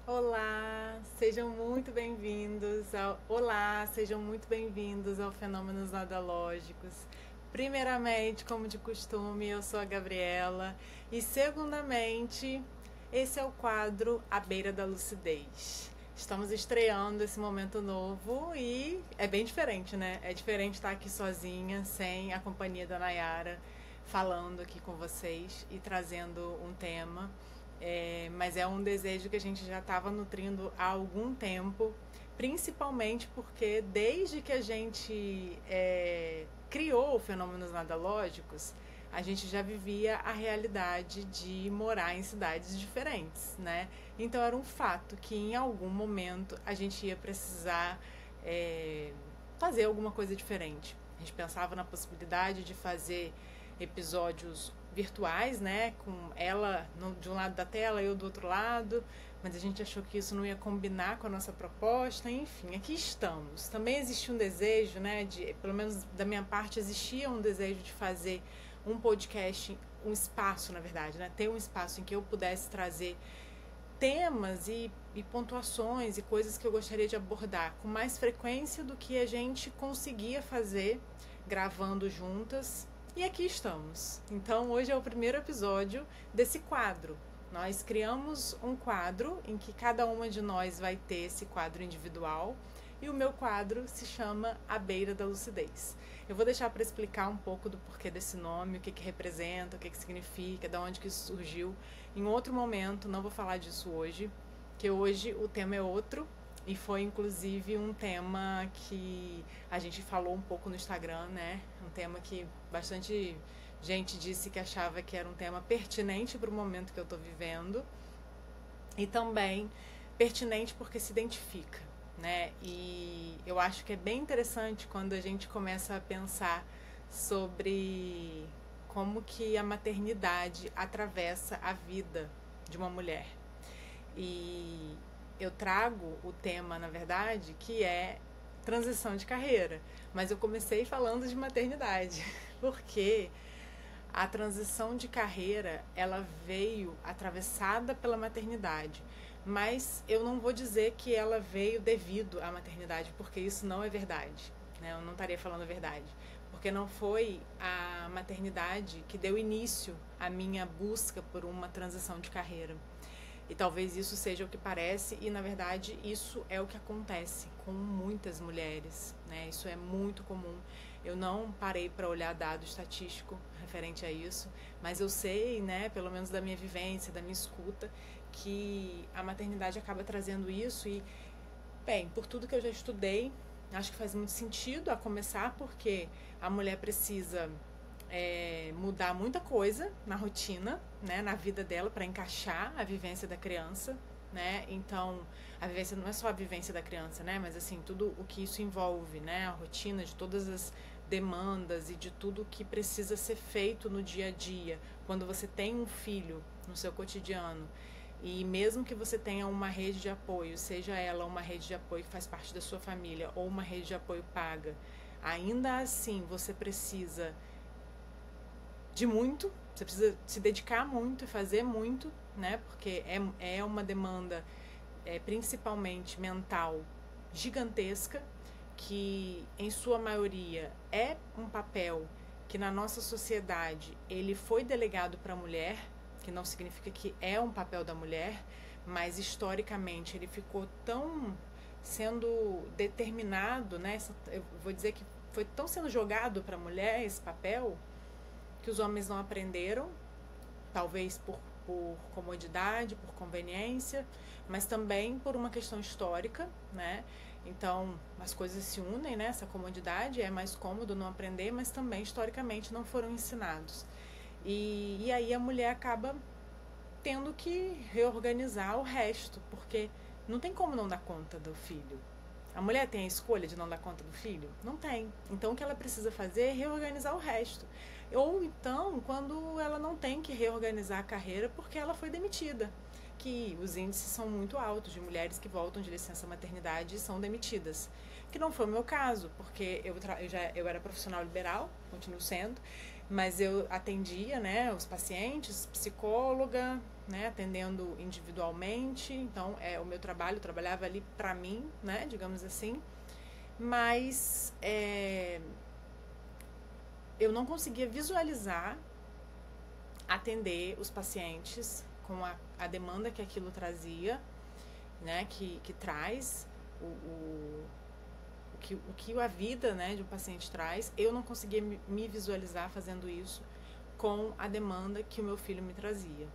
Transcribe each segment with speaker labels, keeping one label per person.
Speaker 1: Olá, sejam muito bem-vindos ao Fenômenos Nadológicos. Primeiramente, como de costume, eu sou a Gabriela e segundamente, esse é o quadro À Beira da Lucidez. Estamos estreando esse momento novo e é bem diferente, né? É diferente estar aqui sozinha, sem a companhia da Nayara, falando aqui com vocês e trazendo um tema. Mas é um desejo que a gente já estava nutrindo há algum tempo, principalmente porque desde que a gente criou o Fenômenos Nadológicos, a gente já vivia a realidade de morar em cidades diferentes, né? Então era um fato que em algum momento a gente ia precisar fazer alguma coisa diferente. A gente pensava na possibilidade de fazer episódios virtuais, né, com ela de um lado da tela, eu do outro lado, mas a gente achou que isso não ia combinar com a nossa proposta, enfim, aqui estamos. Também existia um desejo, né, pelo menos da minha parte, existia um desejo de fazer um podcast, um espaço, na verdade, né, ter um espaço em que eu pudesse trazer temas e pontuações e coisas que eu gostaria de abordar com mais frequência do que a gente conseguia fazer gravando juntas. E aqui estamos. Então, hoje é o primeiro episódio desse quadro. Nós criamos um quadro em que cada uma de nós vai ter esse quadro individual e o meu quadro se chama A Beira da Lucidez. Eu vou deixar para explicar um pouco do porquê desse nome, o que representa, o que significa, de onde que isso surgiu em outro momento. Não vou falar disso hoje, que hoje o tema é outro e foi inclusive um tema que a gente falou um pouco no Instagram, né? Um tema que bastante gente disse que achava que era um tema pertinente para o momento que eu estou vivendo e também pertinente porque se identifica, né? E eu acho que é bem interessante quando a gente começa a pensar sobre como que a maternidade atravessa a vida de uma mulher. E eu trago o tema, na verdade, que é transição de carreira. Mas eu comecei falando de maternidade, porque a transição de carreira, ela veio atravessada pela maternidade. Mas eu não vou dizer que ela veio devido à maternidade, porque isso não é verdade, né? Eu não estaria falando a verdade. Porque não foi a maternidade que deu início à minha busca por uma transição de carreira. E talvez isso seja o que parece, e na verdade isso é o que acontece com muitas mulheres, né? Isso é muito comum. Eu não parei para olhar dado estatístico referente a isso, mas eu sei, né, pelo menos da minha vivência, da minha escuta, que a maternidade acaba trazendo isso e, bem, por tudo que eu já estudei, acho que faz muito sentido, a começar porque a mulher precisa mudar muita coisa na rotina, né, na vida dela para encaixar a vivência da criança, né? Então, a vivência não é só a vivência da criança, né, mas assim, tudo o que isso envolve, né, a rotina de todas as demandas e de tudo que precisa ser feito no dia a dia, quando você tem um filho no seu cotidiano. E mesmo que você tenha uma rede de apoio, seja ela uma rede de apoio que faz parte da sua família ou uma rede de apoio paga, ainda assim você precisa de muito, você precisa se dedicar muito e fazer muito, né? Porque é uma demanda principalmente mental gigantesca, que em sua maioria é um papel que na nossa sociedade ele foi delegado para a mulher, que não significa que é um papel da mulher, mas historicamente ele ficou tão sendo determinado, né? Eu vou dizer que foi tão sendo jogado para a mulher esse papel que os homens não aprenderam, talvez por comodidade, por conveniência, mas também por uma questão histórica, né? Então, as coisas se unem, né? Essa comodidade é mais cômodo não aprender, mas também historicamente não foram ensinados. E aí a mulher acaba tendo que reorganizar o resto, porque não tem como não dar conta do filho. A mulher tem a escolha de não dar conta do filho? Não tem. Então o que ela precisa fazer é reorganizar o resto. Ou então, quando ela não tem que reorganizar a carreira porque ela foi demitida. Que os índices são muito altos de mulheres que voltam de licença maternidade e são demitidas. Que não foi o meu caso, porque eu era profissional liberal, continuo sendo, mas eu atendia, né, os pacientes, psicóloga, né, atendendo individualmente. Então, o meu trabalho, eu trabalhava ali para mim, né, digamos assim. Mas eu não conseguia visualizar atender os pacientes com a demanda que aquilo trazia, né, que traz o que a vida, né, de um paciente traz. Eu não conseguia me visualizar fazendo isso com a demanda que o meu filho me trazia.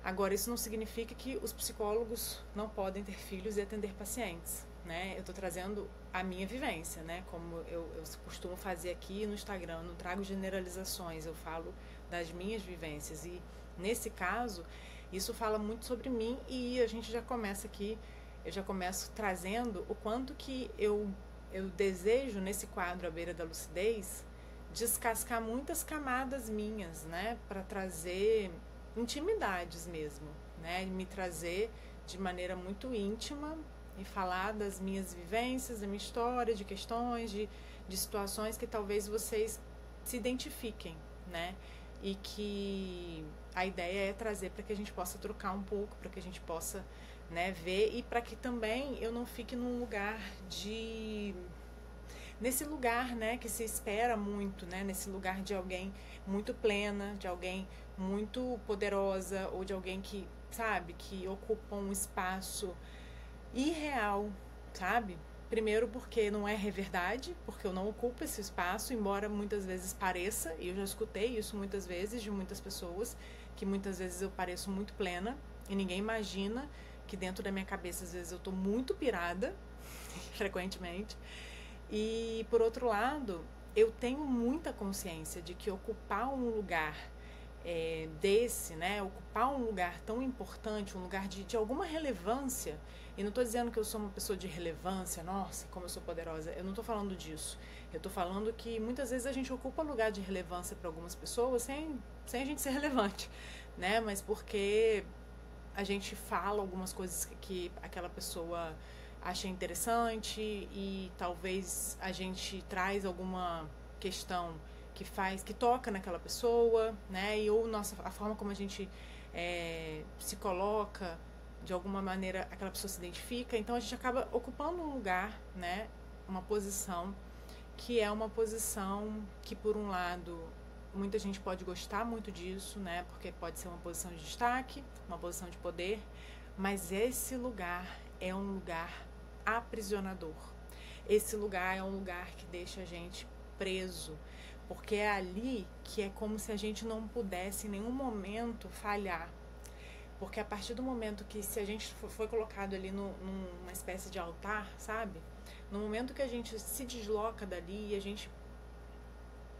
Speaker 1: Agora, isso não significa que os psicólogos não podem ter filhos e atender pacientes, né? Eu estou trazendo a minha vivência, né? Como eu costumo fazer aqui no Instagram, não trago generalizações, eu falo das minhas vivências. E, nesse caso, isso fala muito sobre mim e a gente já começa aqui, eu já começo trazendo o quanto que eu desejo, nesse quadro À Beira da Lucidez, descascar muitas camadas minhas, né? Para trazer intimidades mesmo, né? Me trazer de maneira muito íntima e falar das minhas vivências, da minha história, de questões, de situações que talvez vocês se identifiquem, né? E que a ideia é trazer para que a gente possa trocar um pouco, para que a gente possa, né, ver, e para que também eu não fique num lugar nesse lugar, né, que se espera muito, né, nesse lugar de alguém muito plena, de alguém muito poderosa, ou de alguém que, sabe, que ocupa um espaço irreal, sabe? Primeiro porque não é verdade, porque eu não ocupo esse espaço, embora muitas vezes pareça, e eu já escutei isso muitas vezes de muitas pessoas, que muitas vezes eu pareço muito plena, e ninguém imagina que dentro da minha cabeça às vezes eu tô muito pirada, frequentemente. E, por outro lado, eu tenho muita consciência de que ocupar um lugar desse, né, ocupar um lugar tão importante, um lugar de alguma relevância, e não estou dizendo que eu sou uma pessoa de relevância, nossa, como eu sou poderosa, eu não estou falando disso. Eu estou falando que muitas vezes a gente ocupa lugar de relevância para algumas pessoas sem a gente ser relevante, né, mas porque a gente fala algumas coisas que aquela pessoa acha interessante e talvez a gente traz alguma questão que toca naquela pessoa, né? E ou a forma como a gente se coloca, de alguma maneira aquela pessoa se identifica, então a gente acaba ocupando um lugar, né? Uma posição que é uma posição que, por um lado, muita gente pode gostar muito disso, né? Porque pode ser uma posição de destaque, uma posição de poder, mas esse lugar é um lugar aprisionador. Esse lugar é um lugar que deixa a gente preso, porque é ali que é como se a gente não pudesse em nenhum momento falhar. Porque a partir do momento que, se a gente foi colocado ali numa espécie de altar, sabe? No momento que a gente se desloca dali e a gente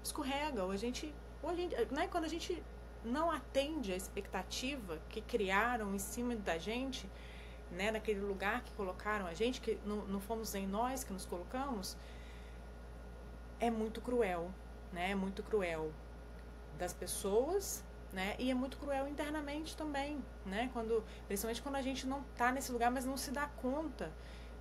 Speaker 1: escorrega, ou a gente, né? Quando a gente não atende a expectativa que criaram em cima da gente, né, naquele lugar que colocaram a gente, que não fomos em nós que nos colocamos, é muito cruel, né? É muito cruel das pessoas, né? E é muito cruel internamente também, né? Principalmente quando a gente não está nesse lugar, mas não se dá conta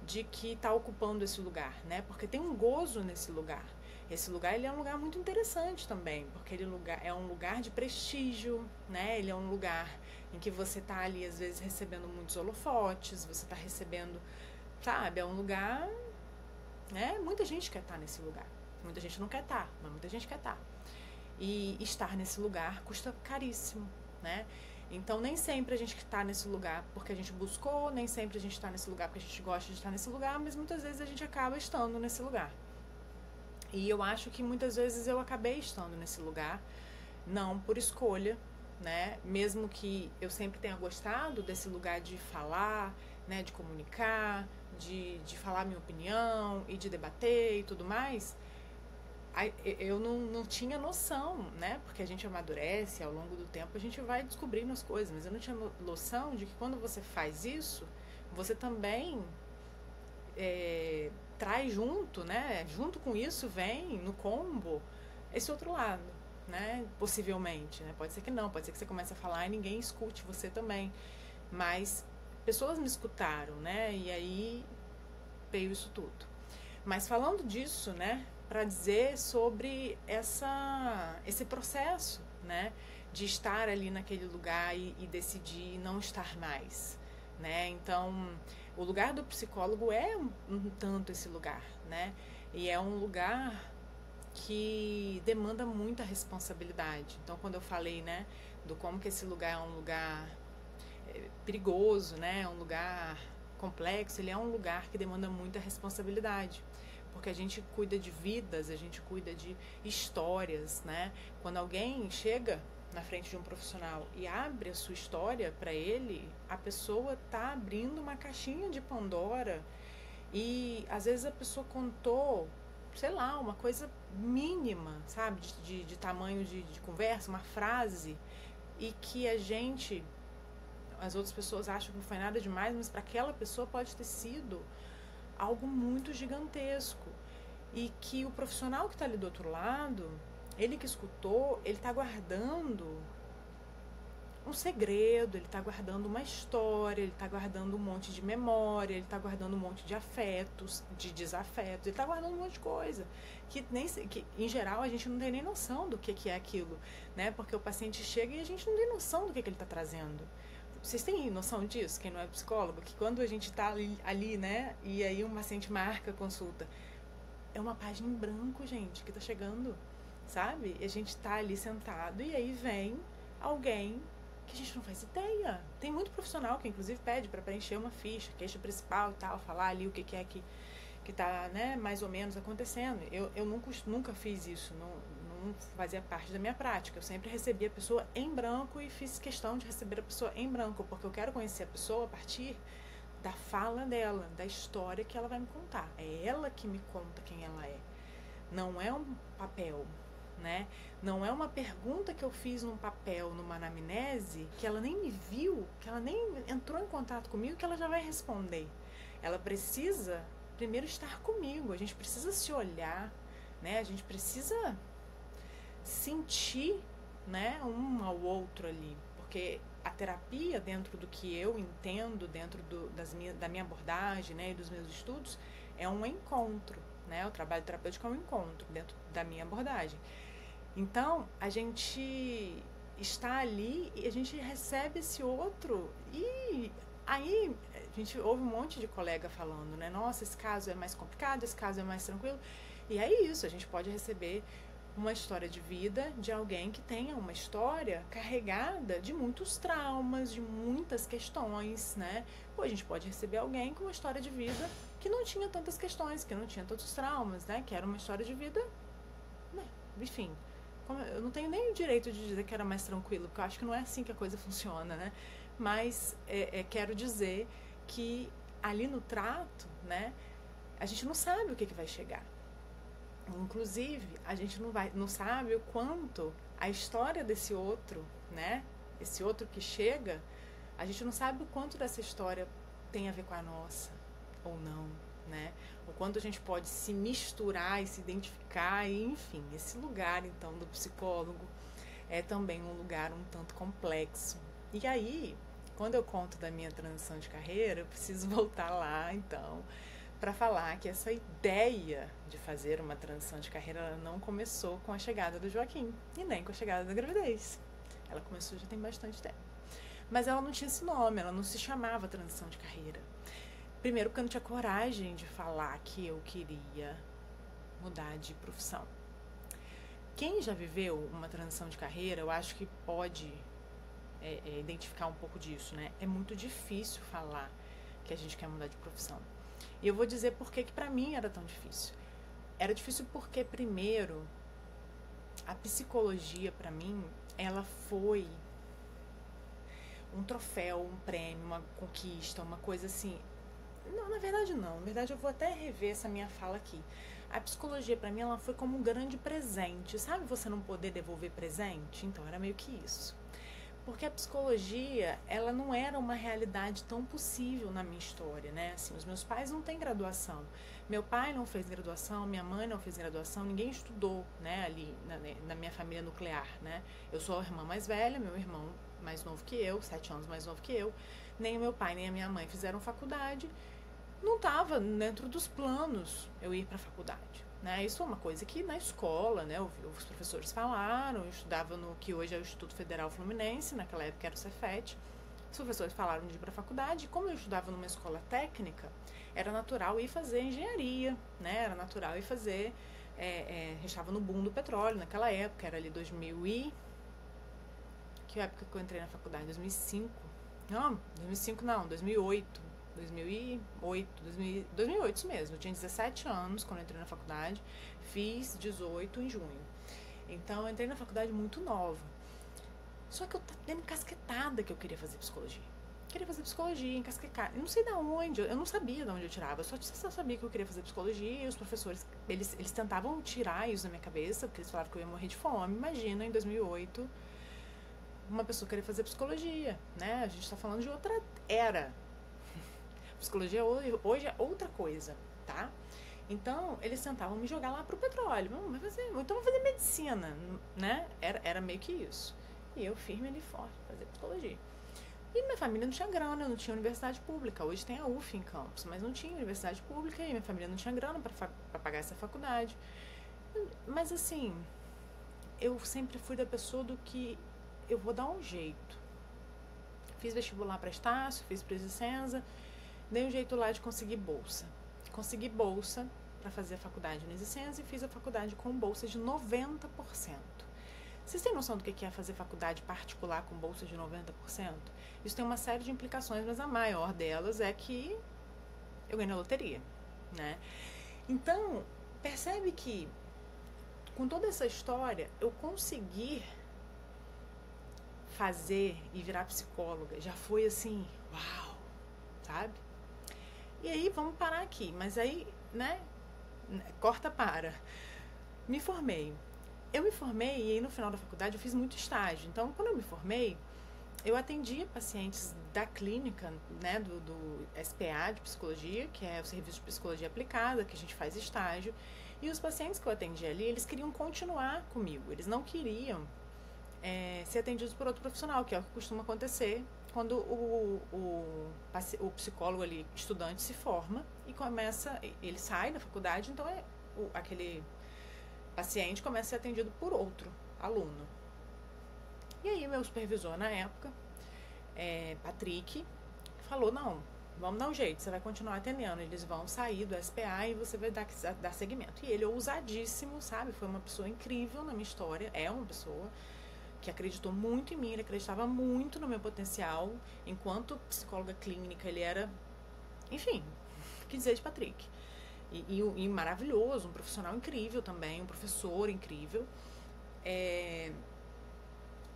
Speaker 1: de que está ocupando esse lugar, né? Porque tem um gozo nesse lugar. Esse lugar, ele é um lugar muito interessante também, porque ele é um lugar de prestígio, né? Ele é um lugar em que você está ali, às vezes, recebendo muitos holofotes, você está recebendo, sabe? É um lugar, né? Muita gente quer estar nesse lugar. Muita gente não quer estar, mas muita gente quer estar. E estar nesse lugar custa caríssimo, né? Então, nem sempre a gente está nesse lugar porque a gente buscou, nem sempre a gente está nesse lugar porque a gente gosta de estar nesse lugar, mas muitas vezes a gente acaba estando nesse lugar. E eu acho que muitas vezes eu acabei estando nesse lugar, não por escolha, né? Mesmo que eu sempre tenha gostado desse lugar de falar, né? De comunicar, de falar minha opinião e de debater e tudo mais, eu não tinha noção, né? Porque a gente amadurece, ao longo do tempo a gente vai descobrindo as coisas, mas eu não tinha noção de que quando você faz isso, você também traz junto, né? Junto com isso vem no combo esse outro lado, né? Possivelmente, né? Pode ser que não, pode ser que você comece a falar e ninguém escute você também, mas pessoas me escutaram, né? E aí veio isso tudo. Mas falando disso, né? Para dizer sobre esse processo, né? de estar ali naquele lugar e decidir não estar mais, né? Então, o lugar do psicólogo é um tanto esse lugar, né? E é um lugar que demanda muita responsabilidade. Então, quando eu falei, né, do como que esse lugar é um lugar perigoso, né, é um lugar complexo, ele é um lugar que demanda muita responsabilidade, porque a gente cuida de vidas, a gente cuida de histórias, né? Quando alguém chega na frente de um profissional e abre a sua história para ele, a pessoa está abrindo uma caixinha de Pandora e às vezes a pessoa contou, sei lá, uma coisa mínima, sabe, de tamanho de conversa, uma frase, e que as outras pessoas acham que não foi nada demais, mas para aquela pessoa pode ter sido algo muito gigantesco. E que o profissional que está ali do outro lado, ele que escutou, ele está guardando um segredo, ele está guardando uma história, ele está guardando um monte de memória, ele está guardando um monte de afetos, de desafetos, ele está guardando um monte de coisa que em geral a gente não tem nem noção do que é aquilo, né? Porque o paciente chega e a gente não tem noção do que ele está trazendo. Vocês têm noção disso, quem não é psicólogo? Que quando a gente está ali, né, e aí um paciente marca a consulta, é uma página em branco, gente, que está chegando, sabe? E a gente está ali sentado e aí vem alguém que a gente não faz ideia. Tem muito profissional que inclusive pede para preencher uma ficha, queixa principal e tal, falar ali o que é que está, né, mais ou menos acontecendo. Eu nunca fiz isso, não fazia parte da minha prática. Eu sempre recebi a pessoa em branco e fiz questão de receber a pessoa em branco, porque eu quero conhecer a pessoa a partir da fala dela, da história que ela vai me contar. É ela que me conta quem ela é. Não é um papel, né? Não é uma pergunta que eu fiz num papel, numa anamnese, que ela nem me viu, que ela nem entrou em contato comigo, que ela já vai responder. Ela precisa primeiro estar comigo, a gente precisa se olhar, né? A gente precisa sentir, né, um ao outro ali, porque a terapia, dentro do que eu entendo, dentro da minha abordagem, né, e dos meus estudos, é um encontro, né? O trabalho terapêutico é um encontro dentro da minha abordagem. Então, a gente está ali e a gente recebe esse outro e aí a gente ouve um monte de colega falando, né? Nossa, esse caso é mais complicado, esse caso é mais tranquilo. E é isso, a gente pode receber uma história de vida de alguém que tenha uma história carregada de muitos traumas, de muitas questões, né? Ou a gente pode receber alguém com uma história de vida que não tinha tantas questões, que não tinha tantos traumas, né? Que era uma história de vida, né? Enfim, eu não tenho nem o direito de dizer que era mais tranquilo, porque eu acho que não é assim que a coisa funciona, né? Mas quero dizer que ali no trato, né? A gente não sabe o que vai chegar. Inclusive, a gente não sabe o quanto a história desse outro, né? Esse outro que chega, a gente não sabe o quanto dessa história tem a ver com a nossa ou não, né? O quanto a gente pode se misturar e se identificar, e, enfim, esse lugar, então, do psicólogo é também um lugar um tanto complexo. E aí, quando eu conto da minha transição de carreira, eu preciso voltar lá, então, para falar que essa ideia de fazer uma transição de carreira ela não começou com a chegada do Joaquim e nem com a chegada da gravidez. Ela começou já tem bastante tempo. Mas ela não tinha esse nome, ela não se chamava transição de carreira. Primeiro porque eu não tinha coragem de falar que eu queria mudar de profissão. Quem já viveu uma transição de carreira, eu acho que pode identificar um pouco disso, né? É muito difícil falar que a gente quer mudar de profissão. E eu vou dizer por que pra mim era tão difícil. Era difícil porque, primeiro, a psicologia, pra mim, ela foi um troféu, um prêmio, uma conquista, uma coisa assim. Não, na verdade não. Na verdade, eu vou até rever essa minha fala aqui. A psicologia, pra mim, ela foi como um grande presente. Sabe você não poder devolver presente? Então, era meio que isso. Porque a psicologia, ela não era uma realidade tão possível na minha história, né? Assim, os meus pais não têm graduação. Meu pai não fez graduação, minha mãe não fez graduação, ninguém estudou, né, ali na minha família nuclear, né? Eu sou a irmã mais velha, meu irmão mais novo que eu, 7 anos mais novo que eu. Nem o meu pai, nem a minha mãe fizeram faculdade. não estava dentro dos planos eu ir para a faculdade. Né? Isso é uma coisa que na escola, né, os professores falaram, eu estudava no que hoje é o Instituto Federal Fluminense, naquela época era o Cefet. Os professores falaram de ir para a faculdade, e como eu estudava numa escola técnica, era natural ir fazer engenharia, né? Era natural ir fazer, a gente estava no boom do petróleo naquela época, era ali 2000 e... Que época que eu entrei na faculdade? 2005? Não, 2005 não, 2008. 2008, isso mesmo. Eu tinha 17 anos quando eu entrei na faculdade, fiz 18 em junho. Então eu entrei na faculdade muito nova. Só que eu estava encasquetada que eu queria fazer psicologia. Queria fazer psicologia, encasquetada. Eu não sei de onde, eu não sabia de onde eu tirava. Eu só sabia que eu queria fazer psicologia e os professores, eles tentavam tirar isso da minha cabeça, porque eles falavam que eu ia morrer de fome. Imagina, em 2008, uma pessoa querer fazer psicologia, né? A gente está falando de outra era. Psicologia hoje é outra coisa, tá? Então, eles tentavam me jogar lá pro petróleo. Então, vou fazer medicina, né? Era meio que isso. E eu firme ali forte, fazer psicologia. E minha família não tinha grana, não tinha universidade pública. Hoje tem a UF em Campos, mas não tinha universidade pública e minha família não tinha grana para pagar essa faculdade. Mas assim, eu sempre fui da pessoa do que eu vou dar um jeito. Fiz vestibular para Estácio, fiz Presicenza, dei um jeito lá de conseguir bolsa. Consegui bolsa para fazer a faculdade no Presicenza e fiz a faculdade com bolsa de 90%. Vocês têm noção do que é fazer faculdade particular com bolsa de 90%? Isso tem uma série de implicações, mas a maior delas é que eu ganhei na loteria, né? Então, percebe que com toda essa história, eu consegui fazer e virar psicóloga. Já foi assim, uau, sabe? E aí, vamos parar aqui. Mas aí, né, corta para. Me formei. Eu me formei e aí no final da faculdade eu fiz muito estágio. Então, quando eu me formei, eu atendia pacientes da clínica, né, do SPA de psicologia, que é o Serviço de Psicologia Aplicada, que a gente faz estágio. E os pacientes que eu atendia ali, eles queriam continuar comigo. Eles não queriam ser atendidos por outro profissional, que é o que costuma acontecer quando o psicólogo ali, estudante, se forma e começa, ele sai da faculdade, então aquele paciente começa a ser atendido por outro aluno. E aí meu supervisor na época, Patrick, falou, não, vamos dar um jeito, você vai continuar atendendo, eles vão sair do SPA e você vai dar seguimento. E ele, ousadíssimo, sabe, foi uma pessoa incrível na minha história, é uma pessoa que acreditou muito em mim, ele acreditava muito no meu potencial, enquanto psicóloga clínica, ele era, enfim, o que dizer de Patrick? E maravilhoso, um profissional incrível também, um professor incrível.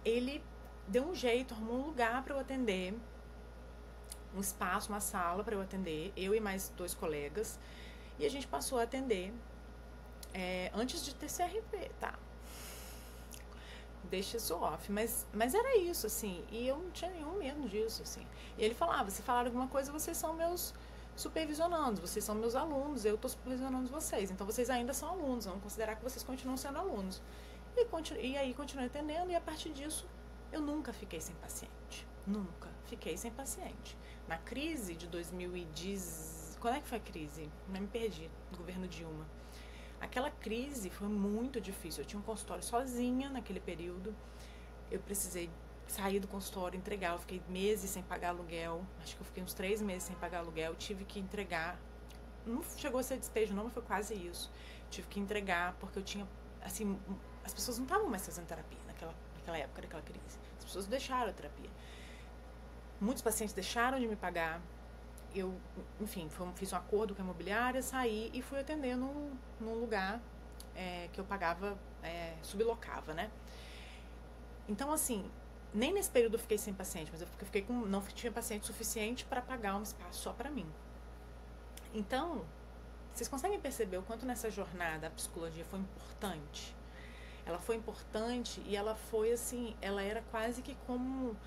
Speaker 1: Ele deu um jeito, arrumou um lugar para eu atender, um espaço, uma sala para eu atender, eu e mais 2 colegas, e a gente passou a atender antes de ter CRP, tá? Deixa isso off, mas era isso, assim, e eu não tinha nenhum medo disso, assim. E ele falava, se falar alguma coisa, vocês são meus supervisionandos, vocês são meus alunos, eu estou supervisionando vocês, então vocês ainda são alunos, vamos considerar que vocês continuam sendo alunos. E aí continuei atendendo, e a partir disso, eu nunca fiquei sem paciente, nunca fiquei sem paciente. Na crise de 2010, quando é que foi a crise? Não me perdi, do governo Dilma. Aquela crise foi muito difícil, eu tinha um consultório sozinha naquele período, eu precisei sair do consultório, entregar, eu fiquei meses sem pagar aluguel, acho que eu fiquei uns 3 meses sem pagar aluguel, tive que entregar, não chegou a ser despejo não, mas foi quase isso, tive que entregar porque eu tinha, assim, as pessoas não estavam mais fazendo terapia naquela época, naquela crise, as pessoas deixaram a terapia, muitos pacientes deixaram de me pagar, eu, enfim, fiz um acordo com a imobiliária, saí e fui atender num lugar que eu pagava, sublocava, né? Então, assim, nem nesse período eu fiquei sem paciente, mas eu fiquei não tinha paciente suficiente para pagar um espaço só para mim. Então, vocês conseguem perceber o quanto nessa jornada a psicologia foi importante? Ela foi importante e ela foi assim, ela era quase que como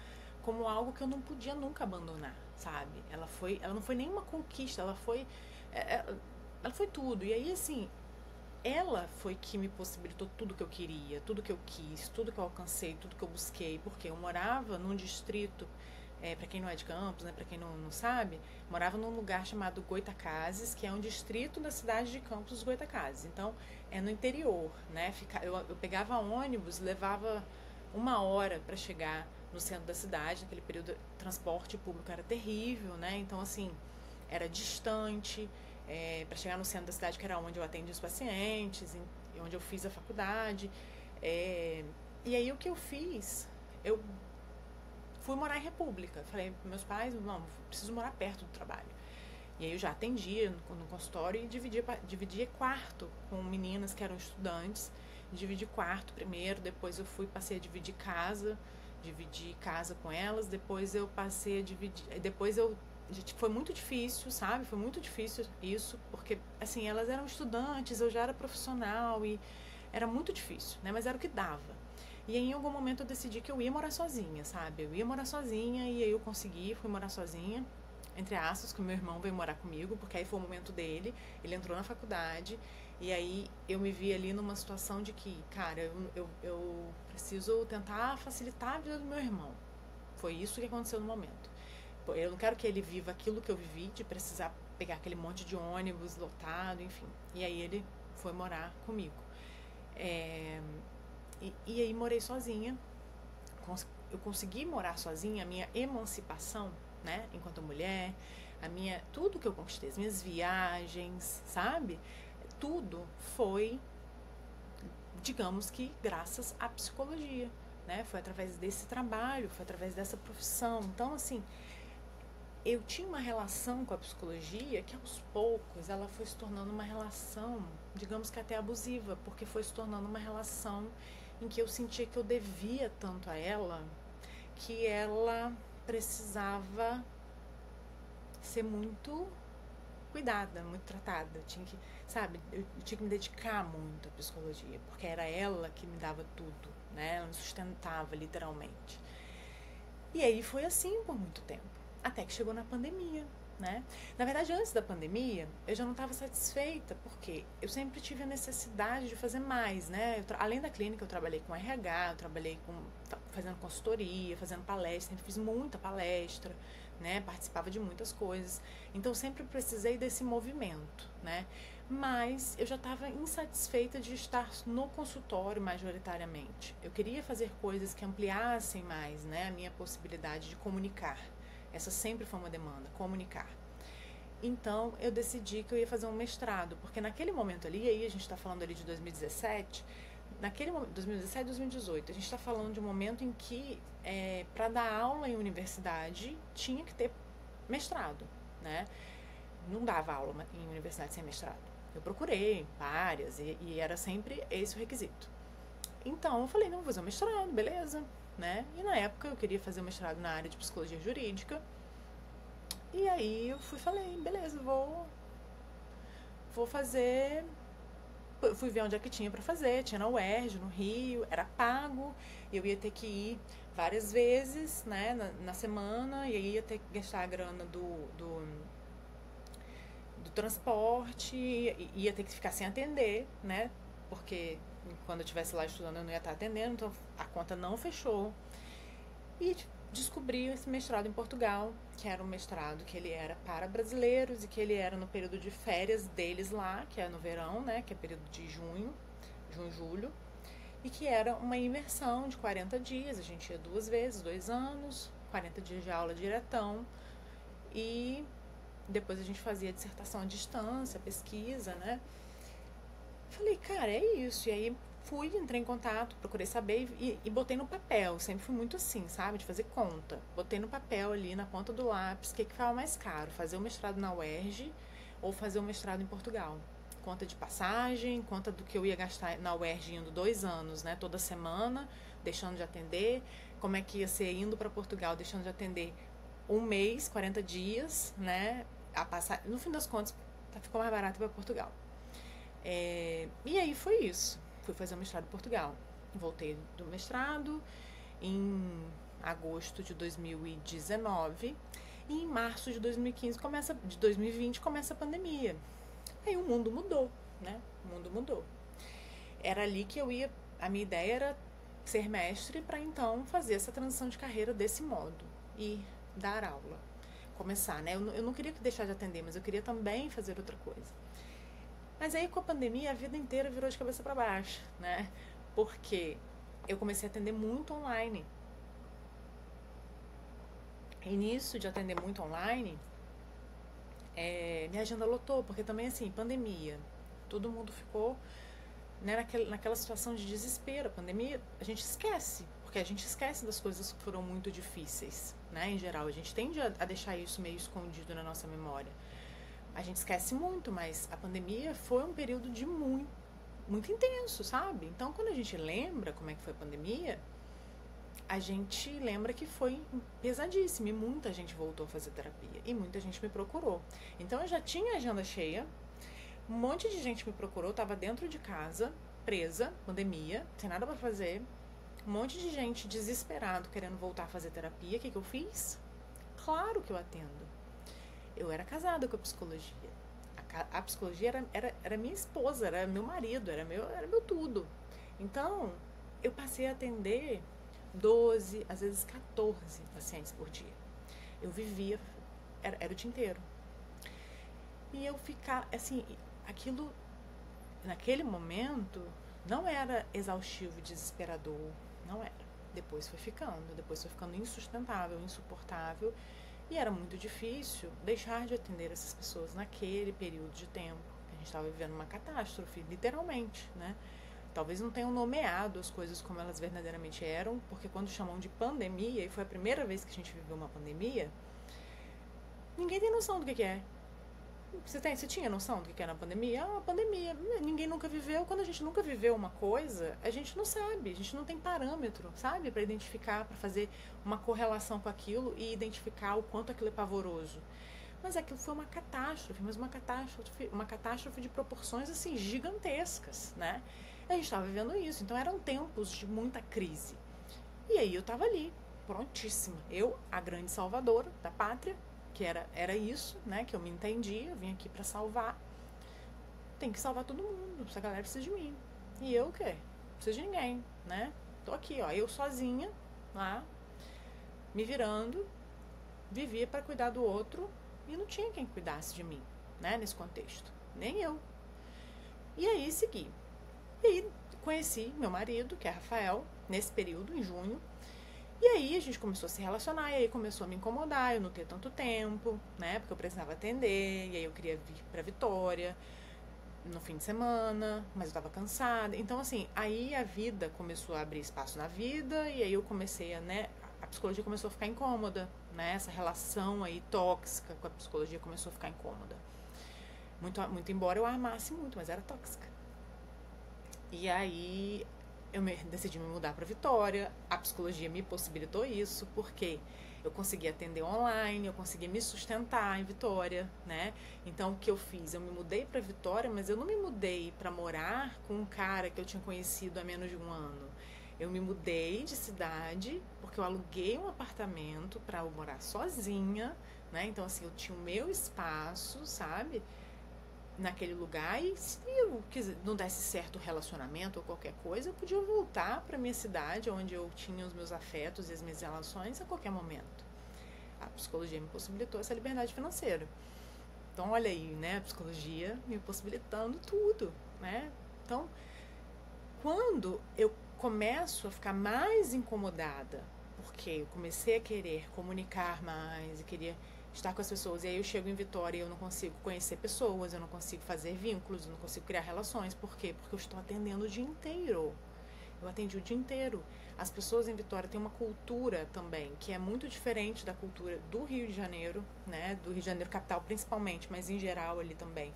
Speaker 1: algo que eu não podia nunca abandonar, sabe? Ela não foi nenhuma conquista, ela foi tudo. E aí, assim, ela foi que me possibilitou tudo que eu queria, tudo que eu quis, tudo que eu alcancei, tudo que eu busquei, porque eu morava num distrito para quem não é de Campos, né, para quem não sabe, morava num lugar chamado Goitacazes, que é um distrito da cidade de Campos dos Goitacazes. Então, é no interior, né? Eu pegava ônibus, levava 1 hora para chegar no centro da cidade. Naquele período, o transporte público era terrível, né? Então, assim, era distante. Para chegar no centro da cidade, que era onde eu atendi os pacientes, onde eu fiz a faculdade. E aí, o que eu fiz? Eu fui morar em República. Falei para meus pais, não, preciso morar perto do trabalho. E aí eu já atendia no consultório e dividia quarto com meninas que eram estudantes. Dividi quarto primeiro, depois eu passei a dividi casa com elas, depois eu passei a dividir, foi muito difícil, sabe? Foi muito difícil isso, porque assim, elas eram estudantes, eu já era profissional e era muito difícil, né? Mas era o que dava. E aí, em algum momento eu decidi que eu ia morar sozinha, sabe? Eu ia morar sozinha e aí eu fui morar sozinha, entre aspas, que o meu irmão veio morar comigo, porque aí foi o momento dele, ele entrou na faculdade, e aí eu me vi ali numa situação de que, cara, eu preciso tentar facilitar a vida do meu irmão. Foi isso que aconteceu no momento. Eu não quero que ele viva aquilo que eu vivi, de precisar pegar aquele monte de ônibus lotado, enfim. E aí ele foi morar comigo. E aí morei sozinha. Eu consegui morar sozinha, a minha emancipação, né, enquanto mulher, tudo que eu conquistei, as minhas viagens, sabe? Tudo foi, digamos que, graças à psicologia, né? Foi através desse trabalho, foi através dessa profissão. Então, assim, eu tinha uma relação com a psicologia que, aos poucos, ela foi se tornando uma relação, digamos que até abusiva, porque foi se tornando uma relação em que eu sentia que eu devia tanto a ela, que ela precisava ser muito cuidada, muito tratada. Eu tinha que, sabe, eu tinha que me dedicar muito à psicologia, porque era ela que me dava tudo, né? Ela me sustentava, literalmente. E aí foi assim por muito tempo, até que chegou na pandemia, né? Na verdade, antes da pandemia, eu já não estava satisfeita, porque eu sempre tive a necessidade de fazer mais, né? Além da clínica, eu trabalhei com RH, eu trabalhei fazendo consultoria, fazendo palestra, sempre fiz muita palestra, né? Participava de muitas coisas. Então, sempre precisei desse movimento, né? Mas eu já estava insatisfeita de estar no consultório majoritariamente. Eu queria fazer coisas que ampliassem mais, né, a minha possibilidade de comunicar. Essa sempre foi uma demanda, comunicar. Então, eu decidi que eu ia fazer um mestrado, porque naquele momento ali, aí a gente está falando ali de 2017, naquele momento, 2017, 2018, a gente está falando de um momento em que, para dar aula em universidade, tinha que ter mestrado, né? Não dava aula em universidade sem mestrado. Eu procurei várias e era sempre esse o requisito. Então, eu falei, não, vou fazer um mestrado, beleza, né? E na época eu queria fazer um mestrado na área de psicologia jurídica. E aí eu falei, beleza, vou fazer. Fui ver onde é que tinha pra fazer, tinha na UERJ, no Rio, era pago, eu ia ter que ir várias vezes, né, na semana, e aí ia ter que gastar a grana do transporte, ia ter que ficar sem atender, né, porque quando eu estivesse lá estudando eu não ia estar atendendo, então a conta não fechou. E descobri esse mestrado em Portugal, que era um mestrado que ele era para brasileiros e que ele era no período de férias deles lá, que é no verão, né, que é período de junho, julho, e que era uma imersão de 40 dias, a gente ia 2 vezes, 2 anos, 40 dias de aula diretão, e depois a gente fazia dissertação à distância, pesquisa, né. Falei, cara, é isso, e aí entrei em contato, procurei saber e botei no papel. Sempre fui muito assim, sabe? De fazer conta. Botei no papel ali, na ponta do lápis, o que ficava mais caro? Fazer o mestrado na UERJ ou fazer o mestrado em Portugal? Conta de passagem, conta do que eu ia gastar na UERJ indo 2 anos, né? Toda semana, deixando de atender. Como é que ia ser indo para Portugal, deixando de atender 1 mês, 40 dias, né? No fim das contas, ficou mais barato para Portugal. E aí foi isso. Fui fazer o mestrado em Portugal. Voltei do mestrado em agosto de 2019 e em março de 2020 começa a pandemia. Aí o mundo mudou, né? O mundo mudou. Era ali que a minha ideia era ser mestre para então fazer essa transição de carreira desse modo. E dar aula, começar, né? Eu não queria deixar de atender, mas eu queria também fazer outra coisa. Mas aí com a pandemia a vida inteira virou de cabeça para baixo, né? Porque eu comecei a atender muito online. E nisso de atender muito online, minha agenda lotou, porque também assim, pandemia, todo mundo ficou, né, naquela situação de desespero. A pandemia, a gente esquece, porque a gente esquece das coisas que foram muito difíceis, né, em geral. A gente tende a deixar isso meio escondido na nossa memória. A gente esquece muito, mas a pandemia foi um período de muito intenso, sabe? Então, quando a gente lembra como é que foi a pandemia, a gente lembra que foi pesadíssimo e muita gente voltou a fazer terapia e muita gente me procurou. Então, eu já tinha a agenda cheia, um monte de gente me procurou, tava dentro de casa, presa, pandemia, sem nada para fazer, um monte de gente desesperado querendo voltar a fazer terapia. O que eu fiz? Claro que eu atendo. Eu era casada com a psicologia. A psicologia era minha esposa, era meu marido, era meu tudo. Então, eu passei a atender 12, às vezes 14 pacientes por dia. Eu vivia, era o dia inteiro. E eu ficava, assim, aquilo, naquele momento, não era exaustivo e desesperador, não era. Depois foi ficando insustentável, insuportável. E era muito difícil deixar de atender essas pessoas naquele período de tempo. A gente estava vivendo uma catástrofe, literalmente, né? Talvez não tenham nomeado as coisas como elas verdadeiramente eram, porque quando chamam de pandemia, e foi a primeira vez que a gente viveu uma pandemia, ninguém tem noção do que é. Você tinha noção do que era a pandemia? Ah, uma pandemia. Ninguém nunca viveu. Quando a gente nunca viveu uma coisa, a gente não sabe, a gente não tem parâmetro, sabe? Para identificar, para fazer uma correlação com aquilo e identificar o quanto aquilo é pavoroso. Mas aquilo foi uma catástrofe, mas uma catástrofe de proporções assim gigantescas, né? A gente estava vivendo isso, então eram tempos de muita crise. E aí eu estava ali, prontíssima. Eu, a grande salvadora da pátria, que era isso, né, que eu me entendi, eu vim aqui para salvar. Tem que salvar todo mundo, essa galera precisa de mim. E eu o quê? Não preciso de ninguém, né? Tô aqui, ó, eu sozinha, lá, me virando, vivia para cuidar do outro e não tinha quem cuidasse de mim, né, nesse contexto. Nem eu. E aí segui. E aí conheci meu marido, que é Rafael, nesse período, em junho. E aí a gente começou a se relacionar, e aí começou a me incomodar, eu não ter tanto tempo, né? Porque eu precisava atender, e aí eu queria vir pra Vitória no fim de semana, mas eu tava cansada. Então, assim, aí a vida começou a abrir espaço na vida, e aí eu comecei a, né? A psicologia começou a ficar incômoda, né? Essa relação aí tóxica com a psicologia começou a ficar incômoda. Muito embora eu a amasse muito, mas era tóxica. E aí decidi me mudar para Vitória. A psicologia me possibilitou isso, porque eu consegui atender online, eu consegui me sustentar em Vitória, né? Então o que eu fiz? Eu me mudei para Vitória, mas eu não me mudei para morar com um cara que eu tinha conhecido há menos de um ano. Eu me mudei de cidade porque eu aluguei um apartamento para eu morar sozinha, né? Então assim, eu tinha o meu espaço, sabe? Naquele lugar, e se eu não desse certo relacionamento ou qualquer coisa, eu podia voltar para minha cidade, onde eu tinha os meus afetos e as minhas relações a qualquer momento. A psicologia me possibilitou essa liberdade financeira. Então, olha aí, né? A psicologia me possibilitando tudo, né? Então, quando eu começo a ficar mais incomodada, porque eu comecei a querer comunicar mais e queria estar com as pessoas, e aí eu chego em Vitória e eu não consigo conhecer pessoas, eu não consigo fazer vínculos, eu não consigo criar relações. Por quê? Porque eu estou atendendo o dia inteiro. Eu atendi o dia inteiro. As pessoas em Vitória têm uma cultura também, que é muito diferente da cultura do Rio de Janeiro, né? Do Rio de Janeiro capital principalmente, mas em geral ali também.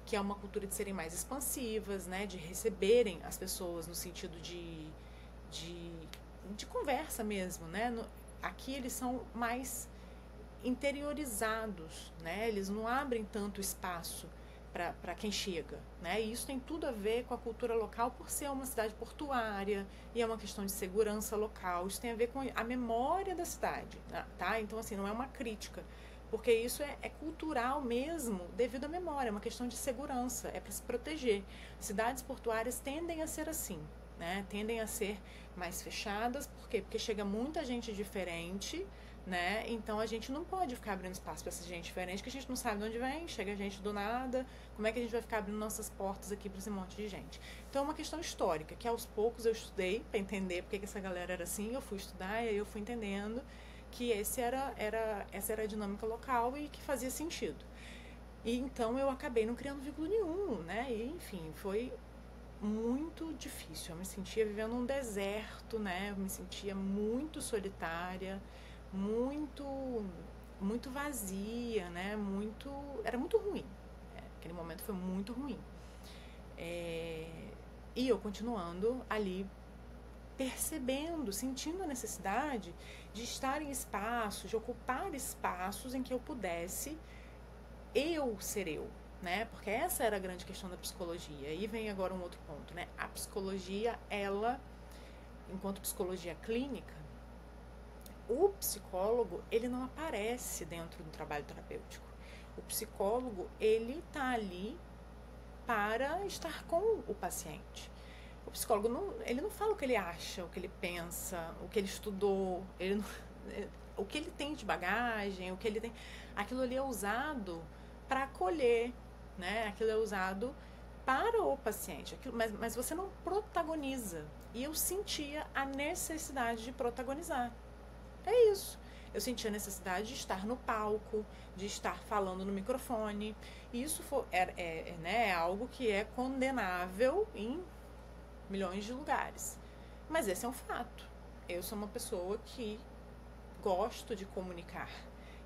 Speaker 1: Que é uma cultura de serem mais expansivas, né? De receberem as pessoas no sentido de conversa mesmo, né? Aqui eles são mais interiorizados, né? Eles não abrem tanto espaço para quem chega, né? E isso tem tudo a ver com a cultura local por ser uma cidade portuária e é uma questão de segurança local. Isso tem a ver com a memória da cidade, tá? Então, assim, não é uma crítica, porque isso é cultural mesmo devido à memória, é uma questão de segurança, é para se proteger. Cidades portuárias tendem a ser assim, né? Tendem a ser mais fechadas, por quê? Porque chega muita gente diferente, né? Então a gente não pode ficar abrindo espaço para essa gente diferente, que a gente não sabe de onde vem, chega gente do nada, como é que a gente vai ficar abrindo nossas portas aqui para esse monte de gente? Então é uma questão histórica, que aos poucos eu estudei para entender porque que essa galera era assim, eu fui estudar e aí eu fui entendendo que essa era a dinâmica local e que fazia sentido. E então eu acabei não criando vínculo nenhum, né? E enfim, foi muito difícil. Eu me sentia vivendo um deserto, né? Eu me sentia muito solitária, muito muito vazia, né? Era muito ruim. Aquele momento foi muito ruim. E eu continuando ali percebendo, sentindo a necessidade de estar em espaços, de ocupar espaços em que eu pudesse ser eu, né? Porque essa era a grande questão da psicologia. E vem agora um outro ponto, né? A psicologia, ela, enquanto psicologia clínica, o psicólogo, ele não aparece dentro do trabalho terapêutico. O psicólogo, ele tá ali para estar com o paciente. O psicólogo, ele não fala o que ele acha, o que ele pensa, o que ele estudou, o que ele tem de bagagem, o que ele tem... Aquilo ali é usado para acolher, né? Aquilo é usado para o paciente, mas você não protagoniza. E eu sentia a necessidade de protagonizar. É isso. Eu sentia a necessidade de estar no palco, de estar falando no microfone. E isso é algo que é condenável em milhões de lugares. Mas esse é um fato. Eu sou uma pessoa que gosto de comunicar.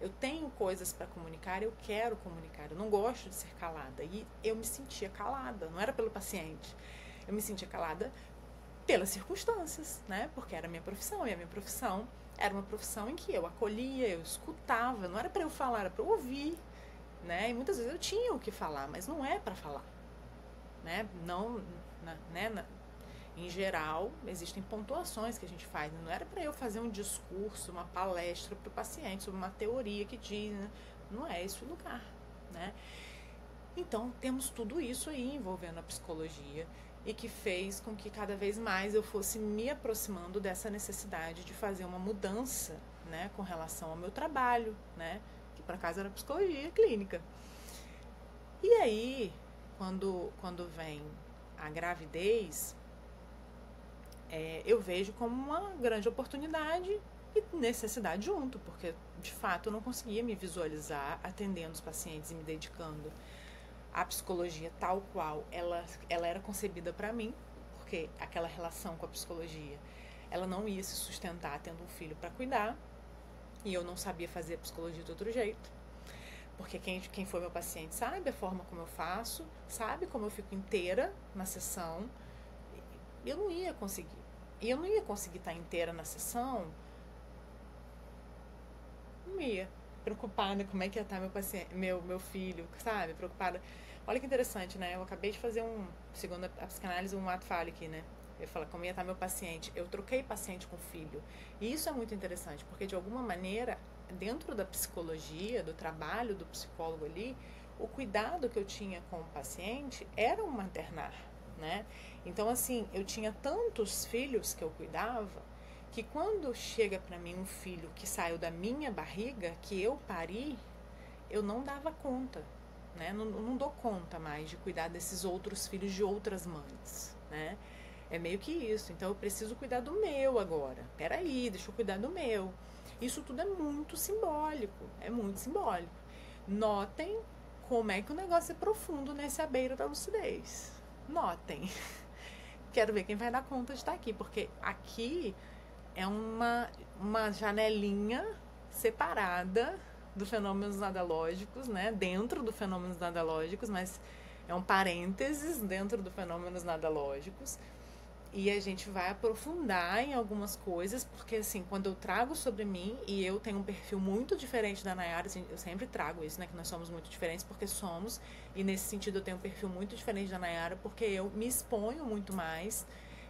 Speaker 1: Eu tenho coisas para comunicar, eu quero comunicar. Eu não gosto de ser calada. E eu me sentia calada, não era pelo paciente. Eu me sentia calada pelas circunstâncias, né? Porque era a minha profissão. E a minha profissão era uma profissão em que eu acolhia, eu escutava. Não era para eu falar, era para eu ouvir, né? E muitas vezes eu tinha o que falar, mas não é para falar, né? Não, né? Em geral, existem pontuações que a gente faz. Não era para eu fazer um discurso, uma palestra para o paciente sobre uma teoria que diz, né? Não é esse o lugar, né? Então, temos tudo isso aí envolvendo a psicologia e que fez com que cada vez mais eu fosse me aproximando dessa necessidade de fazer uma mudança, né, com relação ao meu trabalho, né, que por acaso era psicologia clínica. E aí, quando vem a gravidez, eu vejo como uma grande oportunidade e necessidade junto, porque de fato eu não conseguia me visualizar atendendo os pacientes e me dedicando à psicologia tal qual ela era concebida para mim, porque aquela relação com a psicologia, ela não ia se sustentar tendo um filho para cuidar, e eu não sabia fazer a psicologia de outro jeito, porque quem foi meu paciente sabe a forma como eu faço, sabe como eu fico inteira na sessão, e eu não ia conseguir. E eu não ia conseguir estar inteira na sessão, não ia. Preocupada como é que ia estar meu paciente, meu filho, sabe? Preocupada. Olha que interessante, né? Eu acabei de fazer segundo a psicanálise, um ato falho aqui, né? Eu falo como ia estar meu paciente. Eu troquei paciente com filho. E isso é muito interessante, porque de alguma maneira, dentro da psicologia, do trabalho do psicólogo ali, o cuidado que eu tinha com o paciente era um maternar, né? Então, assim, eu tinha tantos filhos que eu cuidava, que quando chega para mim um filho que saiu da minha barriga, que eu pari, eu não dava conta, né? Não dou conta mais de cuidar desses outros filhos de outras mães, né? É meio que isso. Então, eu preciso cuidar do meu agora. Peraí, deixa eu cuidar do meu. Isso tudo é muito simbólico, é muito simbólico. Notem como é que o negócio é profundo nessa beira da lucidez. Notem. Quero ver quem vai dar conta de estar aqui, porque aqui é uma janelinha separada do fenômenos nadalógicos, né? Dentro do fenômenos nadalógicos, mas é um parênteses dentro do fenômenos nadalógicos. E a gente vai aprofundar em algumas coisas, porque assim, quando eu trago sobre mim, e eu tenho um perfil muito diferente da Nayara, assim, eu sempre trago isso, né, que nós somos muito diferentes, porque somos, e nesse sentido eu tenho um perfil muito diferente da Nayara, porque eu me exponho muito mais.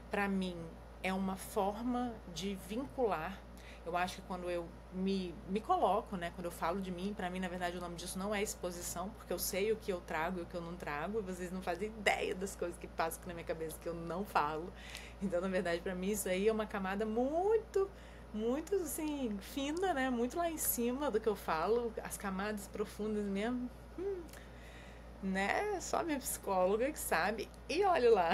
Speaker 1: Para mim, é uma forma de vincular. Eu acho que quando eu me coloco, né, quando eu falo de mim, para mim, na verdade, o nome disso não é exposição, porque eu sei o que eu trago e o que eu não trago, e vocês não fazem ideia das coisas que passam aqui na minha cabeça que eu não falo. Então, na verdade, para mim, isso aí é uma camada muito muito assim, fina, né? Muito lá em cima do que eu falo, as camadas profundas mesmo, né? Só minha psicóloga que sabe. E olha lá.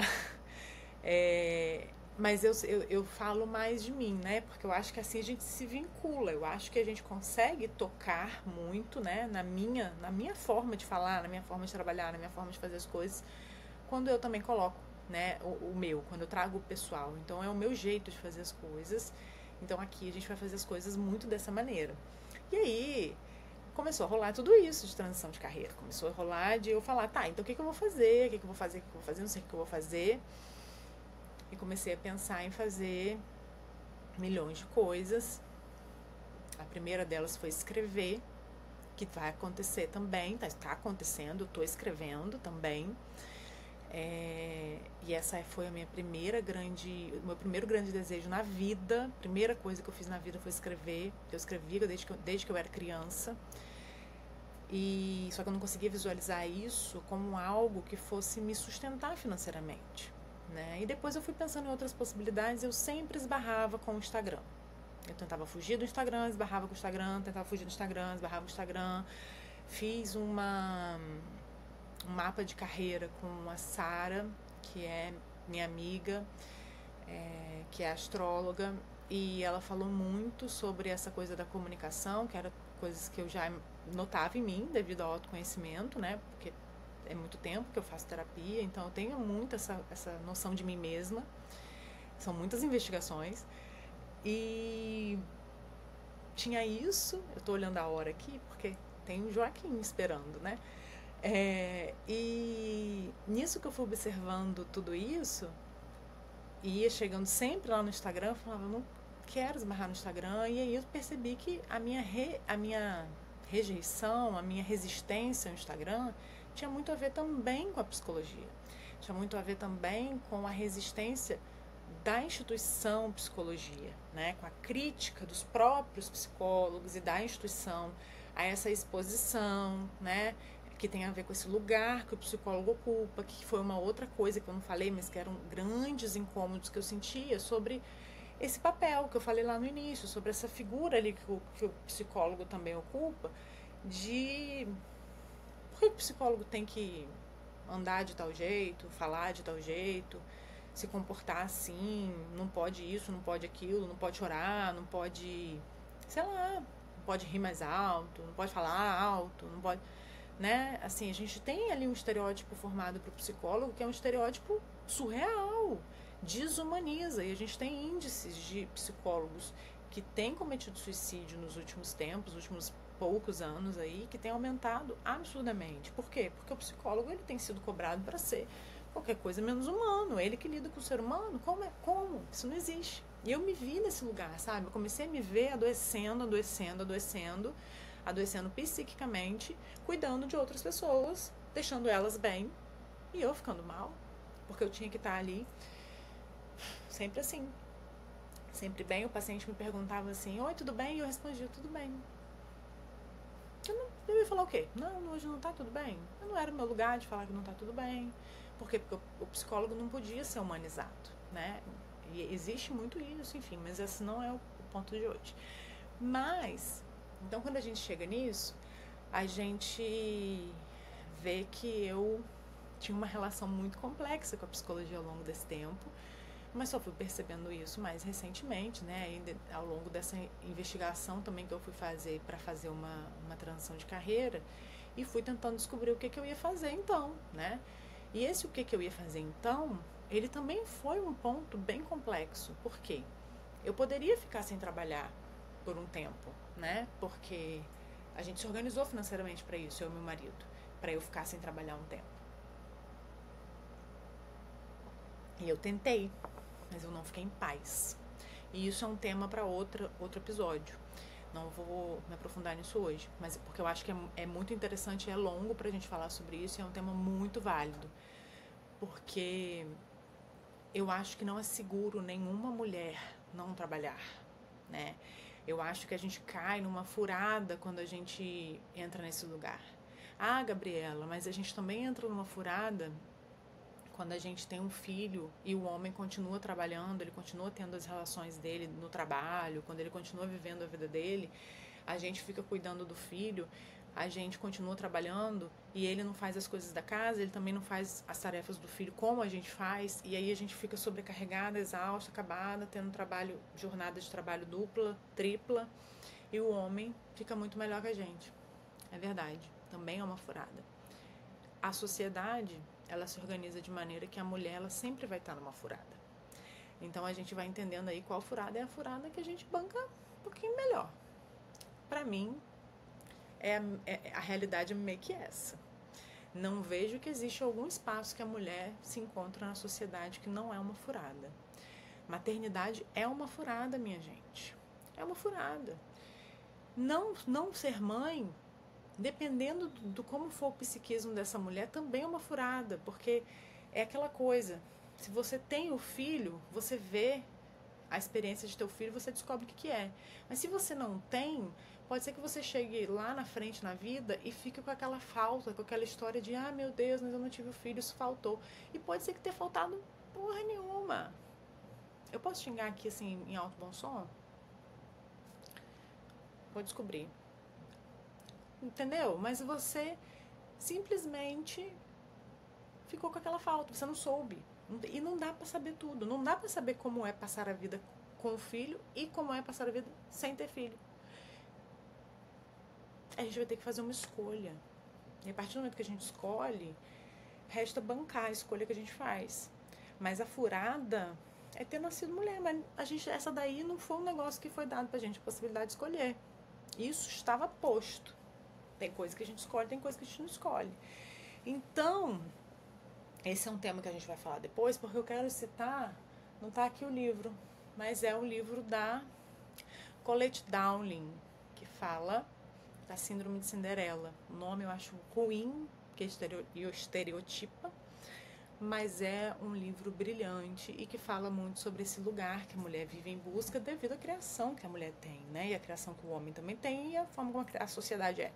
Speaker 1: É, mas eu falo mais de mim, né? Porque eu acho que assim a gente se vincula. Eu acho que a gente consegue tocar muito, né? Na minha forma de falar, na minha forma de trabalhar, na minha forma de fazer as coisas, quando eu também coloco, né? O meu, quando eu trago o pessoal. Então é o meu jeito de fazer as coisas. Então aqui a gente vai fazer as coisas muito dessa maneira. E aí começou a rolar tudo isso de transição de carreira. Começou a rolar de eu falar, tá, então o que eu vou fazer? O que eu vou fazer? O que eu vou fazer? Não sei o que eu vou fazer. E comecei a pensar em fazer milhões de coisas. A primeira delas foi escrever, que vai acontecer também, tá acontecendo, eu tô escrevendo também. E essa foi a minha o meu primeiro grande desejo na vida. A primeira coisa que eu fiz na vida foi escrever. Eu escrevia desde que eu era criança. E só que eu não conseguia visualizar isso como algo que fosse me sustentar financeiramente, né? E depois eu fui pensando em outras possibilidades, eu sempre esbarrava com o Instagram. Eu tentava fugir do Instagram, esbarrava com o Instagram, tentava fugir do Instagram, esbarrava com o Instagram. Fiz um mapa de carreira com a Sara, que é minha amiga, que é astróloga, e ela falou muito sobre essa coisa da comunicação, que era coisas que eu já notava em mim devido ao autoconhecimento, né? Porque é muito tempo que eu faço terapia, então eu tenho muito essa noção de mim mesma. São muitas investigações. E tinha isso, eu tô olhando a hora aqui, porque tem o Joaquim esperando, né? E nisso que eu fui observando tudo isso, e ia chegando sempre lá no Instagram, eu falava, não quero esbarrar no Instagram, e aí eu percebi que a minha rejeição, a minha resistência ao Instagram tinha muito a ver também com a psicologia. Tinha muito a ver também com a resistência da instituição psicologia, né? Com a crítica dos próprios psicólogos e da instituição a essa exposição, né? Que tem a ver com esse lugar que o psicólogo ocupa, que foi uma outra coisa que eu não falei, mas que eram grandes incômodos que eu sentia sobre esse papel que eu falei lá no início, sobre essa figura ali que o psicólogo também ocupa, de por que o psicólogo tem que andar de tal jeito, falar de tal jeito, se comportar assim, não pode isso, não pode aquilo, não pode chorar, não pode, sei lá, não pode rir mais alto, não pode falar alto, não pode, né? Assim, a gente tem ali um estereótipo formado para o psicólogo que é um estereótipo surreal, desumaniza, e a gente tem índices de psicólogos que têm cometido suicídio nos últimos tempos, nos últimos poucos anos aí, que tem aumentado absurdamente. Por quê? Porque o psicólogo ele tem sido cobrado para ser qualquer coisa menos humano. Ele que lida com o ser humano, como? Isso não existe. E eu me vi nesse lugar, sabe? Eu comecei a me ver adoecendo psiquicamente, cuidando de outras pessoas, deixando elas bem, e eu ficando mal, porque eu tinha que estar ali sempre assim. Sempre bem, o paciente me perguntava assim, oi, tudo bem? E eu respondia, tudo bem. Eu ia falar o quê? Não, hoje não tá tudo bem. Não era o meu lugar de falar que não tá tudo bem. Por quê? Porque o psicólogo não podia ser humanizado, né? E existe muito isso, enfim, mas esse não é o ponto de hoje. Mas, então quando a gente chega nisso, a gente vê que eu tinha uma relação muito complexa com a psicologia ao longo desse tempo, mas só fui percebendo isso mais recentemente, né? Ainda ao longo dessa investigação também que eu fui fazer para fazer uma transição de carreira, e fui tentando descobrir o que eu ia fazer então, né? E esse o que eu ia fazer então, ele também foi um ponto bem complexo. Por quê? Eu poderia ficar sem trabalhar por um tempo, né? Porque a gente se organizou financeiramente para isso, eu e meu marido, para eu ficar sem trabalhar um tempo. E eu tentei, mas eu não fiquei em paz. E isso é um tema para outro episódio. Não vou me aprofundar nisso hoje, mas porque eu acho que é muito interessante, é longo pra gente falar sobre isso, e é um tema muito válido. Porque eu acho que não é seguro nenhuma mulher não trabalhar, né? Eu acho que a gente cai numa furada quando a gente entra nesse lugar. Ah, Gabriela, mas a gente também entra numa furada quando a gente tem um filho e o homem continua trabalhando, ele continua tendo as relações dele no trabalho, quando ele continua vivendo a vida dele, a gente fica cuidando do filho, a gente continua trabalhando e ele não faz as coisas da casa, ele também não faz as tarefas do filho como a gente faz, e aí a gente fica sobrecarregada, exausta, acabada, tendo trabalho, jornada de trabalho dupla, tripla, e o homem fica muito melhor que a gente. É verdade, também é uma furada. A sociedade, ela se organiza de maneira que a mulher, ela sempre vai estar numa furada. Então a gente vai entendendo aí qual furada é a furada que a gente banca um pouquinho melhor. Pra mim, a realidade é meio que essa. Não vejo que existe algum espaço que a mulher se encontra na sociedade que não é uma furada. Maternidade é uma furada, minha gente. É uma furada. Não ser mãe, dependendo do como for o psiquismo dessa mulher, também é uma furada, porque é aquela coisa, se você tem o filho, você vê a experiência de ter o filho, você descobre o que é. Mas se você não tem, pode ser que você chegue lá na frente na vida e fique com aquela falta, com aquela história de meu Deus, mas eu não tive o filho, isso faltou. E pode ser que tenha faltado porra nenhuma. Eu posso xingar aqui assim em alto bom som? Vou descobrir. Entendeu? Mas você simplesmente ficou com aquela falta, você não soube. E não dá pra saber tudo. Não dá pra saber como é passar a vida com o filho e como é passar a vida sem ter filho. A gente vai ter que fazer uma escolha. E a partir do momento que a gente escolhe, resta bancar a escolha que a gente faz. Mas a furada é ter nascido mulher. Mas essa daí não foi um negócio que foi dado pra gente a possibilidade de escolher. Isso estava posto. Tem coisa que a gente escolhe, tem coisa que a gente não escolhe. Então, esse é um tema que a gente vai falar depois, porque eu quero citar, não está aqui o livro, mas é o livro da Colette Dowling, que fala da Síndrome de Cinderela. O nome eu acho ruim, que estereotipa, mas é um livro brilhante e que fala muito sobre esse lugar que a mulher vive em busca devido à criação que a mulher tem, né? E a criação que o homem também tem e a forma como a sociedade é.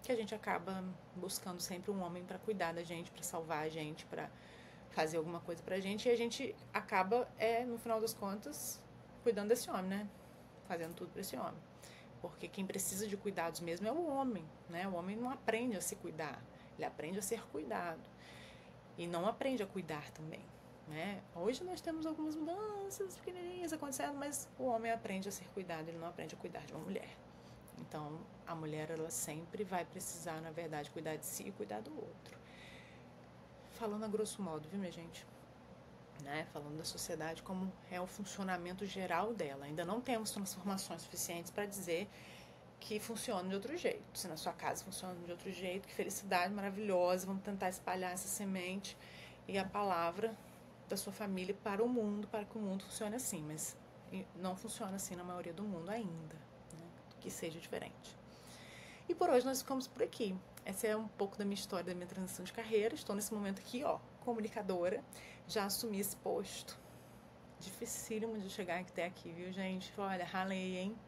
Speaker 1: Que a gente acaba buscando sempre um homem para cuidar da gente, para salvar a gente, para fazer alguma coisa pra gente, e a gente acaba, no final das contas, cuidando desse homem, né? Fazendo tudo pra esse homem. Porque quem precisa de cuidados mesmo é o homem, né? O homem não aprende a se cuidar, ele aprende a ser cuidado. E não aprende a cuidar também, né? Hoje nós temos algumas mudanças pequenininhas acontecendo, mas o homem aprende a ser cuidado, ele não aprende a cuidar de uma mulher. Então, a mulher, ela sempre vai precisar, na verdade, cuidar de si e cuidar do outro. Falando a grosso modo, viu, minha gente? Né? Falando da sociedade como é o funcionamento geral dela. Ainda não temos transformações suficientes para dizer que funciona de outro jeito. Se na sua casa funciona de outro jeito, que felicidade maravilhosa. Vamos tentar espalhar essa semente e a palavra da sua família para o mundo, para que o mundo funcione assim. Mas não funciona assim na maioria do mundo ainda. Que seja diferente. E por hoje nós ficamos por aqui. Essa é um pouco da minha história, da minha transição de carreira. Estou nesse momento aqui, comunicadora. Já assumi esse posto. Dificílimo de chegar até aqui, viu, gente? Olha, ralei, hein?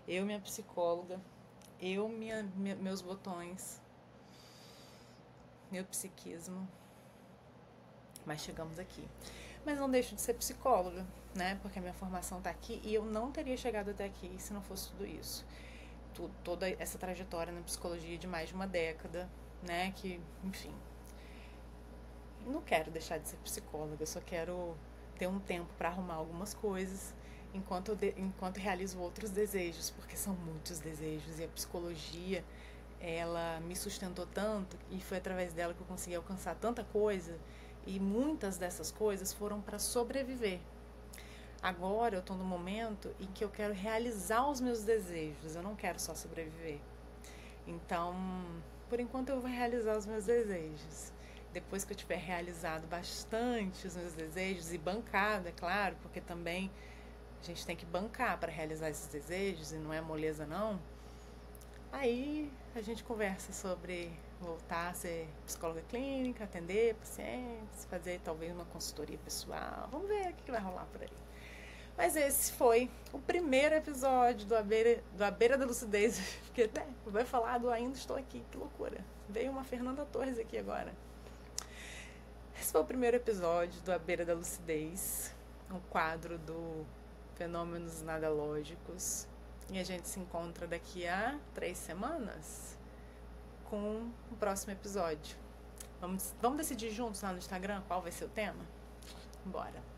Speaker 1: Eu, minha psicóloga. Eu, meus botões. Meu psiquismo. Mas chegamos aqui. Mas não deixo de ser psicóloga, né? Porque a minha formação tá aqui e eu não teria chegado até aqui se não fosse tudo isso. Toda essa trajetória na psicologia de mais de uma década, né? Que, enfim. Não quero deixar de ser psicóloga, eu só quero ter um tempo para arrumar algumas coisas enquanto realizo outros desejos, porque são muitos desejos e a psicologia, ela me sustentou tanto e foi através dela que eu consegui alcançar tanta coisa. E muitas dessas coisas foram para sobreviver. Agora eu estou no momento em que eu quero realizar os meus desejos. Eu não quero só sobreviver. Então, por enquanto eu vou realizar os meus desejos. Depois que eu tiver realizado bastante os meus desejos e bancado, é claro, porque também a gente tem que bancar para realizar esses desejos e não é moleza não. Aí a gente conversa sobre voltar a ser psicóloga clínica, atender pacientes, fazer talvez uma consultoria pessoal. Vamos ver o que vai rolar por aí. Mas esse foi o primeiro episódio do A Beira da Lucidez. Porque, vai falar do Ainda Estou Aqui, que loucura. Veio uma Fernanda Torres aqui agora. Esse foi o primeiro episódio do À Beira da Lucidez, um quadro do Fenômenos Nada Lógicos. E a gente se encontra daqui a 3 semanas com o próximo episódio. Vamos decidir juntos lá no Instagram qual vai ser o tema? Bora!